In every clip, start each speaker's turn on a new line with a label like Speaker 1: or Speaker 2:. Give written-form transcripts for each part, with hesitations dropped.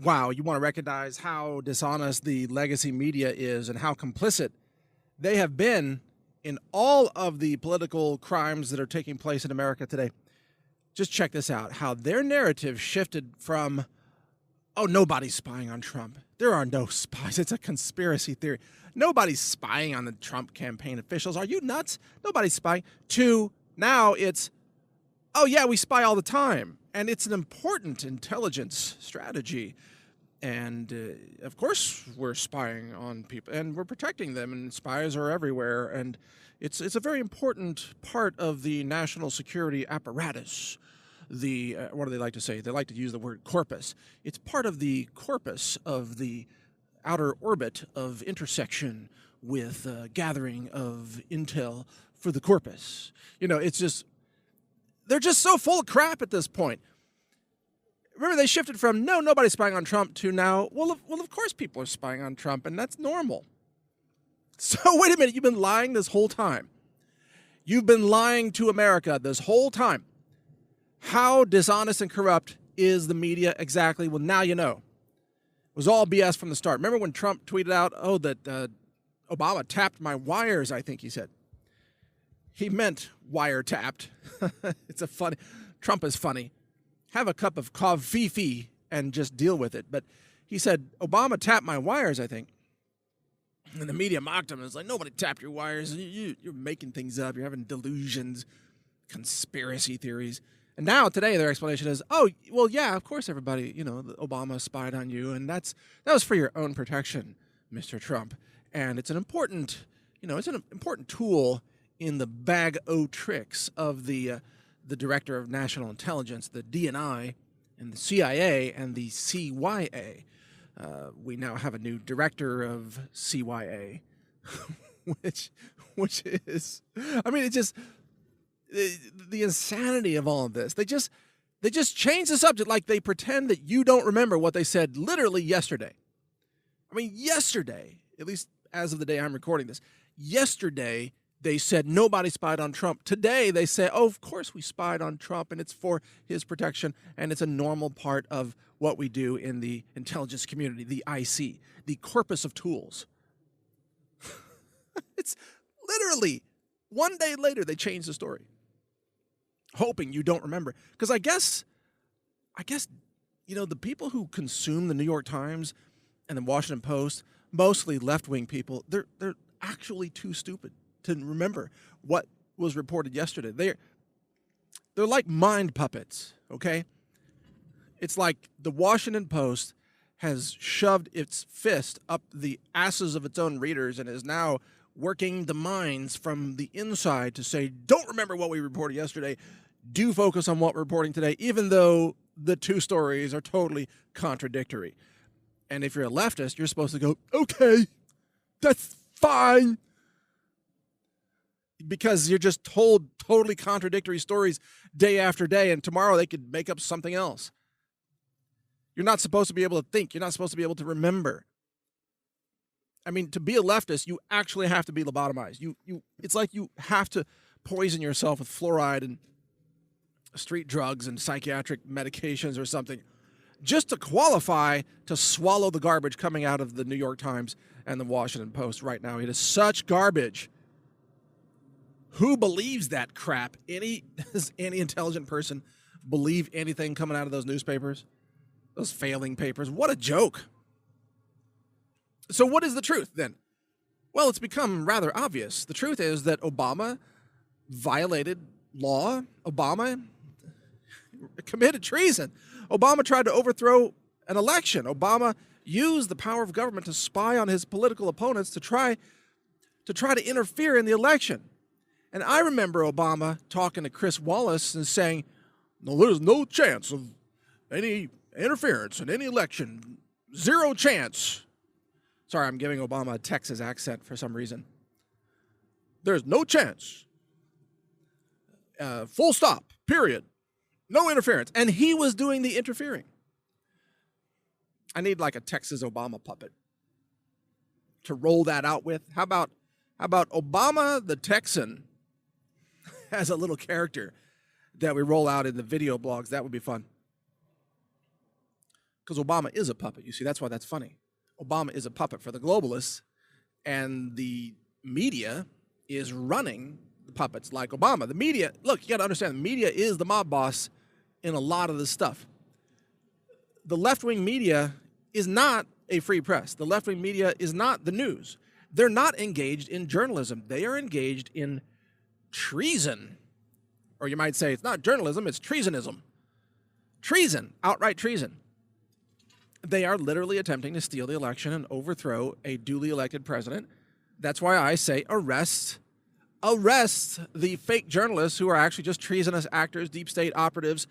Speaker 1: Wow, you want to recognize how dishonest the legacy media is and how complicit they have been in all of the political crimes that are taking place in America today. Just check this out, how their narrative shifted from, oh, nobody's spying on Trump. There are no spies. It's a conspiracy theory. Nobody's spying on the Trump campaign officials. Are you nuts? Nobody's spying. To now it's, oh, yeah, we spy all the time. And it's an important intelligence strategy. And of course, we're spying on people and we're protecting them, and spies are everywhere. And it's a very important part of the national security apparatus. The what do they like to say? They like to use the word corpus. It's part of the corpus of the outer orbit of intersection with gathering of intel for the corpus. You know, it's just, they're just so full of crap at this point. Remember, they shifted from, no, nobody's spying on Trump to now, well, of course people are spying on Trump, and that's normal. So wait a minute, you've been lying this whole time. You've been lying to America this whole time. How dishonest and corrupt is the media exactly? Well, now you know. It was all BS from the start. Remember when Trump tweeted out, oh, that Obama tapped my wires, I think he said. He meant wiretapped. It's a funny, Trump is funny. Have a cup of coffee and just deal with it. But he said, Obama tapped my wires, I think. And the media mocked him. It's like, nobody tapped your wires. You're making things up. You're having delusions, conspiracy theories. And now today their explanation is, oh, well, yeah, of course everybody, Obama spied on you. And that was for your own protection, Mr. Trump. And it's an important, it's an important tool in the bag o' tricks of the Director of National Intelligence, the DNI, and the CIA, and the CYA. We now have a new director of CYA, which is, I mean, it just, the insanity of all of this. They just change the subject like they pretend that you don't remember what they said literally yesterday. I mean, yesterday, at least as of the day I'm recording this, yesterday they said nobody spied on Trump. Today they say, oh, of course we spied on Trump, and it's for his protection, and it's a normal part of what we do in the intelligence community, the IC, the corpus of tools. It's literally one day later they changed the story, hoping you don't remember. Because I guess, the people who consume the New York Times and the Washington Post, mostly left-wing people, they're actually too stupid to remember what was reported yesterday. They're like mind puppets, okay? It's like the Washington Post has shoved its fist up the asses of its own readers and is now working the minds from the inside to say, don't remember what we reported yesterday. Do focus on what we're reporting today, even though the two stories are totally contradictory. And if you're a leftist, you're supposed to go, okay, that's fine. Because you're just told totally contradictory stories day after day, and tomorrow they could make up something else. You're not supposed to be able to think. You're not supposed to be able to remember. I mean, to be a leftist, you actually have to be lobotomized. It's like you have to poison yourself with fluoride and street drugs and psychiatric medications or something just to qualify to swallow the garbage coming out of the New York Times and the Washington Post right now. It is such garbage. Who believes that crap? Does any intelligent person believe anything coming out of those newspapers? Those failing papers? What a joke. So what is the truth then? Well, it's become rather obvious. The truth is that Obama violated law. Obama committed treason. Obama tried to overthrow an election. Obama used the power of government to spy on his political opponents to try to interfere in the election. And I remember Obama talking to Chris Wallace and saying, no, there's no chance of any interference in any election. Zero chance. Sorry, I'm giving Obama a Texas accent for some reason. There's no chance. Full stop, period. No interference. And he was doing the interfering. I need like a Texas Obama puppet to roll that out with. How about Obama the Texan as a little character that we roll out in the video blogs? That would be fun. because Obama is a puppet. You see, that's why that's funny. Obama is a puppet for the globalists, and the media is running the puppets like Obama. The media, look, you got to understand, the media is the mob boss in a lot of this stuff. The left-wing media is not a free press. The left-wing media is not the news. They're not engaged in journalism. They are engaged in treason. Or you might say it's not journalism, it's treasonism. Treason, outright treason. They are literally attempting to steal the election and overthrow a duly elected president. That's why I say arrest the fake journalists who are actually just treasonous actors, deep state operatives.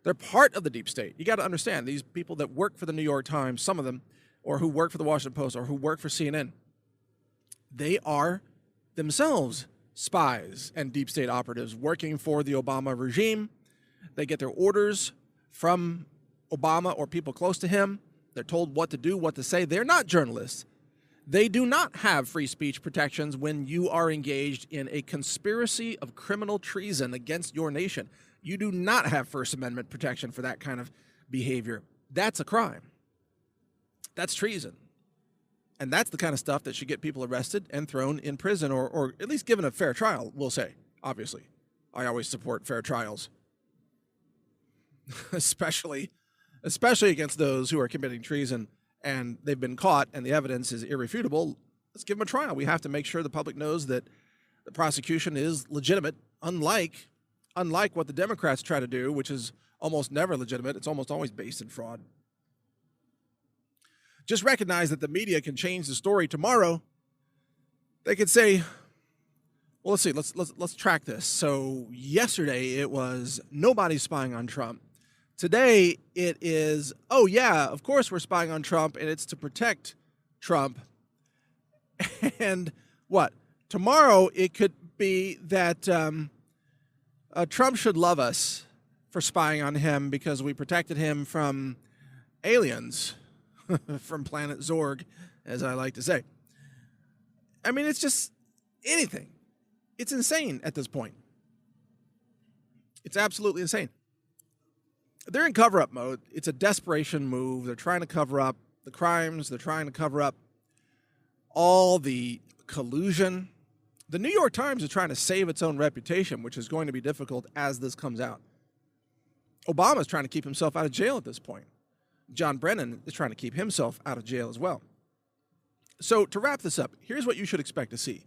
Speaker 1: They're part of the deep state. You got to understand, these people that work for the New York Times, some of them, or who work for the Washington Post, or who work for CNN, they are themselves spies and deep state operatives working for the Obama regime. They get their orders from Obama or people close to him. They're told what to do, what to say. They're not journalists. They do not have free speech protections when you are engaged in a conspiracy of criminal treason against your nation. You do not have First Amendment protection for that kind of behavior. That's a crime. That's treason. And that's the kind of stuff that should get people arrested and thrown in prison, or at least given a fair trial, we'll say, obviously. I always support fair trials. especially against those who are committing treason and they've been caught and the evidence is irrefutable. Let's give them a trial. We have to make sure the public knows that the prosecution is legitimate, unlike what the Democrats try to do, which is almost never legitimate. It's almost always based in fraud. Just recognize that the media can change the story tomorrow. They could say, well, let's see, let's track this. So yesterday it was nobody's spying on Trump. Today it is, oh yeah, of course we're spying on Trump, and it's to protect Trump. And what? Tomorrow it could be that Trump should love us for spying on him because we protected him from aliens, from planet Zorg, as I like to say. I mean, it's just anything. It's insane at this point. It's absolutely insane. They're in cover-up mode. It's a desperation move. They're trying to cover up the crimes. They're trying to cover up all the collusion. The New York Times is trying to save its own reputation, which is going to be difficult as this comes out. Obama's trying to keep himself out of jail at this point. John Brennan is trying to keep himself out of jail as well. So to wrap this up, here's what you should expect to see.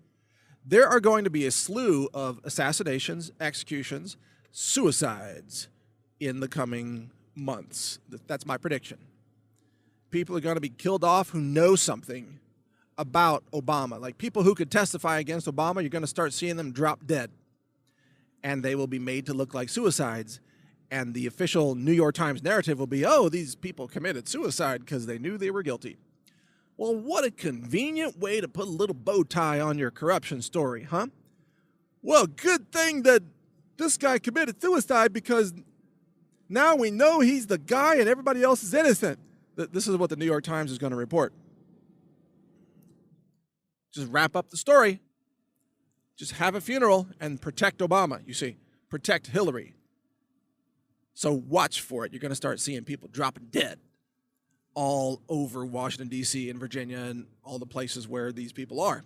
Speaker 1: There are going to be a slew of assassinations, executions, suicides in the coming months. That's my prediction. People are going to be killed off who know something about Obama. Like people who could testify against Obama, you're going to start seeing them drop dead. And they will be made to look like suicides. And the official New York Times narrative will be, oh, these people committed suicide because they knew they were guilty. Well, what a convenient way to put a little bow tie on your corruption story, huh? Well, good thing that this guy committed suicide because now we know he's the guy and everybody else is innocent. This is what the New York Times is going to report. Just wrap up the story. Just have a funeral and protect Obama, you see. Protect Hillary. So watch for it. You're going to start seeing people dropping dead all over Washington, D.C. and Virginia and all the places where these people are.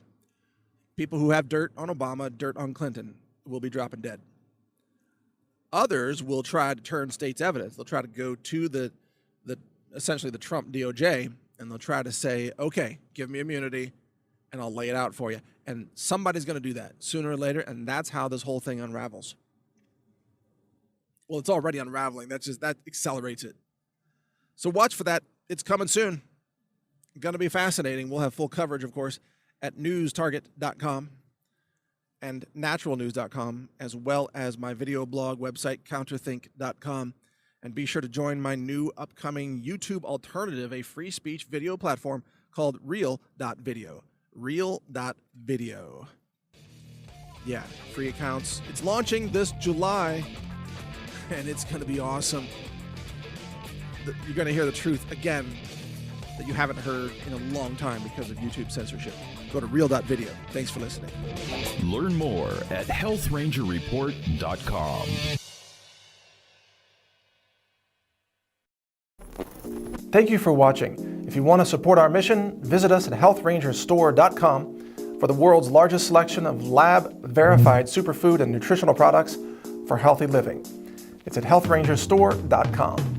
Speaker 1: People who have dirt on Obama, dirt on Clinton will be dropping dead. Others will try to turn state's evidence. They'll try to go to the essentially the Trump DOJ, and they'll try to say, okay, give me immunity, and I'll lay it out for you. And somebody's going to do that sooner or later, and that's how this whole thing unravels. Well, it's already unraveling. That accelerates it. So watch for that. It's coming soon. It's going to be fascinating. We'll have full coverage, of course, at newstarget.com and naturalnews.com, as well as my video blog website, counterthink.com. And be sure to join my new upcoming YouTube alternative, a free speech video platform called Real.video. Real.video. Yeah, free accounts. It's launching this July, and it's going to be awesome. You're going to hear the truth again that you haven't heard in a long time because of YouTube censorship. Go to Real.video. Thanks for listening.
Speaker 2: Learn more at healthrangerreport.com.
Speaker 1: Thank you for watching. If you want to support our mission, visit us at healthrangerstore.com for the world's largest selection of lab-verified superfood and nutritional products for healthy living. It's at healthrangerstore.com.